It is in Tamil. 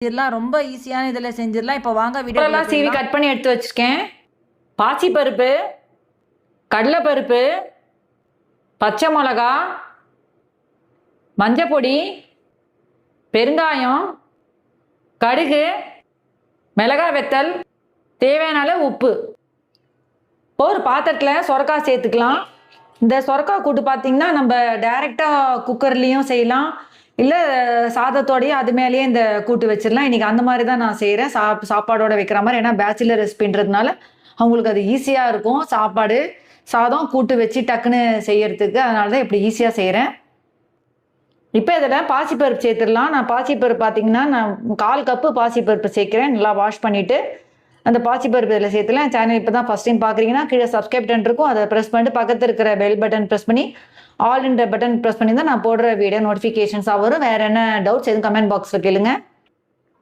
இதெல்லாம் ரொம்ப ஈஸியான இதில் செஞ்சிடலாம். இப்போ வாங்க வீடியோலாம் சீவி கட் பண்ணி எடுத்து வச்சுருக்கேன். பாசிப்பருப்பு, கடலைப்பருப்பு, பச்சை மிளகா, மஞ்சப்பொடி, பெருங்காயம், கடுகு, மிளகாய் வெத்தல், தேவையான அளவு உப்பு. ஒரு பாத்திரத்தில் சொரக்காய் சேர்த்துக்கலாம். இந்த சொரக்காய் கூட்டு பார்த்தீங்கன்னா நம்ம டைரெக்டாக குக்கர்லேயும் செய்யலாம், இல்லை சாதத்தோடையே அது மேலேயே இந்த கூட்டு வச்சிடலாம். இன்றைக்கி அந்த மாதிரி தான் நான் செய்கிறேன், சாப்பாடோட வைக்கிற மாதிரி. ஏன்னா பேச்சுலர் ரெசிபின்றதுனால அவங்களுக்கு அது ஈஸியாக இருக்கும், சாப்பாடு சாதம் கூட்டு வச்சு டக்குன்னு செய்யறதுக்கு. அதனால தான் இப்படி ஈஸியாக செய்கிறேன். இப்போ இதில் பாசிப்பருப்பு சேர்த்துடலாம். நான் பாசிப்பருப்பு பார்த்தீங்கன்னா நான் 1/4 கப்பு பாசிப்பருப்பு சேர்க்குறேன். நல்லா வாஷ் பண்ணிவிட்டு அந்த பாசிப்பருப்பு இதில் சேர்த்துலாம். சேனல் இப்போ தான் ஃபஸ்ட் டைம் பார்க்குறீங்கன்னா கீழே சப்ஸ்கிரைப் பட்டன் இருக்கும், அதை ப்ரெஸ் பண்ணிட்டு பக்கத்தில் இருக்கிற பெல் பட்டன் ப்ரெஸ் பண்ணி ஆல் என்ற பட்டன் ப்ரெஸ் பண்ணி தான் நான் போடுற வீடியோ நோட்டிஃபிகேஷன்ஸாக வரும். வேறு என்ன டவுட்ஸ் எதுவும் கமெண்ட் பாக்ஸில் கேளுங்க.